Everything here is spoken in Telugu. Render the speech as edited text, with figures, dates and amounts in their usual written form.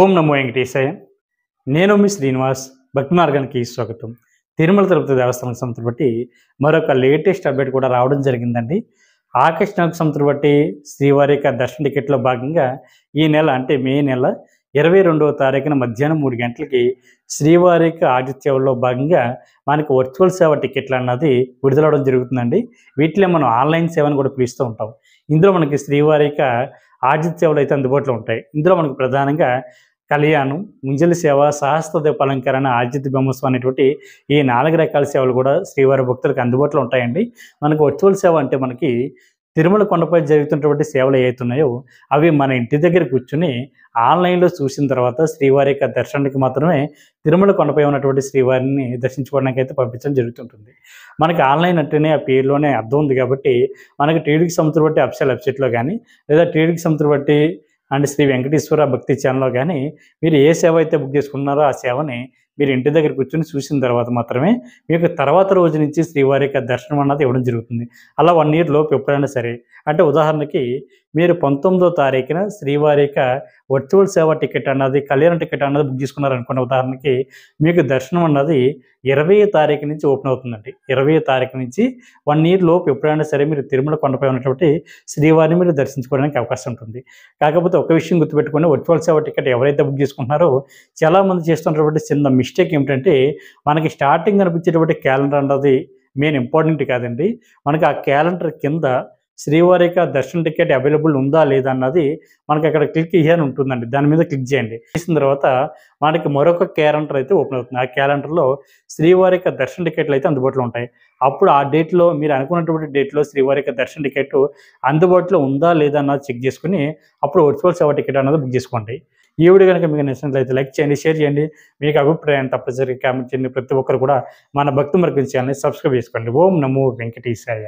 ఓం నమో వెంకటేశాయ. నేను మీ శ్రీనివాస్. భక్తి మార్గానికి స్వాగతం. తిరుమల తిరుపతి దేవస్థానం సంస్థను బట్టి మరొక లేటెస్ట్ అప్డేట్ కూడా రావడం జరిగిందండి. ఆగస్టు నెలకు సంస్థను బట్టి శ్రీవారి యొక్క దర్శన టికెట్లో భాగంగా ఈ నెల అంటే మే నెల 22వ తారీఖున మధ్యాహ్నం 3 గంటలకి శ్రీవారి యొక్క ఆతిథ్యంలో భాగంగా మనకి వర్చువల్ సేవ టికెట్లు అన్నది విడుదలవడం జరుగుతుందండి. వీటిలో మనం ఆన్లైన్ సేవను కూడా పిలుస్తూ ఉంటాం. ఇందులో మనకి శ్రీవారి యొక్క ఆతిథ్య సేవలు అయితే అందుబాటులో ఉంటాయి. ఇందులో మనకు ప్రధానంగా కళ్యాణం, ముంజలి సేవ, సహస్ర దీపాలంకరణ, ఆతిథ్య బ్రహ్మోత్సవం అనేటువంటి ఈ 4 రకాల సేవలు కూడా శ్రీవారి భక్తులకు అందుబాటులో ఉంటాయండి. మనకు వర్చువల్ సేవ అంటే మనకి తిరుమల కొండపై జరుగుతున్నటువంటి సేవలు ఏవైతున్నాయో అవి మన ఇంటి దగ్గర కూర్చుని ఆన్లైన్లో చూసిన తర్వాత శ్రీవారి యొక్క దర్శనానికి మాత్రమే తిరుమల కొండపై ఉన్నటువంటి శ్రీవారిని దర్శించుకోవడానికి అయితే పంపించడం జరుగుతుంటుంది. మనకి ఆన్లైన్ అంటేనే ఆ పేరులోనే అర్థం ఉంది కాబట్టి మనకి టీడీకి సంస్థను బట్టి అఫీషియల్ వెబ్సైట్లో కానీ లేదా టీడీకి సంస్థను బట్టి అండ్ శ్రీ వెంకటేశ్వర భక్తి ఛానల్లో కానీ మీరు ఏ సేవ అయితే బుక్ చేసుకున్నారో ఆ సేవని మీరు ఇంటి దగ్గర కూర్చొని చూసిన తర్వాత మాత్రమే మీకు తర్వాత రోజు నుంచి శ్రీవారి యొక్క దర్శనం అన్నది ఇవ్వడం జరుగుతుంది. అలా 1 ఇయర్ లోపు ఎప్పుడైనా సరే, అంటే ఉదాహరణకి మీరు 19వ తారీఖున శ్రీవారి యొక్క వర్చువల్ సేవ టికెట్ అన్నది, కళ్యాణ టికెట్ అన్నది బుక్ చేసుకున్నారనుకున్న ఉదాహరణకి మీకు దర్శనం అన్నది 20వ తారీఖు నుంచి ఓపెన్ అవుతుందండి. 20వ తారీఖు నుంచి 1 ఇయర్ లోపు ఎప్పుడైనా సరే మీరు తిరుమల కొండపై ఉన్నటువంటి శ్రీవారిని మీరు దర్శించుకోవడానికి అవకాశం ఉంటుంది. కాకపోతే ఒక విషయం గుర్తుపెట్టుకొని, వర్చువల్ సేవ టికెట్ ఎవరైతే బుక్ చేసుకుంటున్నారో చాలామంది చేస్తున్నటువంటి చిన్న మిస్టేక్ ఏమిటంటే, మనకి స్టార్టింగ్ అనిపించేటువంటి క్యాలెండర్ అన్నది మెయిన్ ఇంపార్టెంట్ కాదండి. మనకి ఆ క్యాలెండర్ కింద శ్రీవారి యొక్క దర్శన టికెట్ అవైలబుల్ ఉందా లేదా అన్నది మనకి అక్కడ క్లిక్ అని ఉంటుందండి. దాని మీద క్లిక్ చేయండి. చేసిన తర్వాత మనకి మరొక క్యాలెండర్ అయితే ఓపెన్ అవుతుంది. ఆ క్యాలెండర్లో శ్రీవారి యొక్క దర్శన టికెట్లు అయితే అందుబాటులో ఉంటాయి. అప్పుడు ఆ డేట్లో మీరు అనుకున్నటువంటి డేట్లో శ్రీవారి యొక్క దర్శన టికెట్ అందుబాటులో ఉందా లేదా అన్నది చెక్ చేసుకుని అప్పుడు వర్చువల్ సేవ టికెట్ అన్నది బుక్ చేసుకోండి. ఈ వీడియో కనుక మీకు నచ్చినట్లయితే లైక్ చేయండి, షేర్ చేయండి. మీకు అభిప్రాయాన్ని తప్పనిసరిగా కామెంట్ చేయండి. ప్రతి ఒక్కరు కూడా మన భక్తి మార్గం ఛానల్ని సబ్స్క్రైబ్ చేసుకోండి. ఓం నమో వెంకటేశాయ.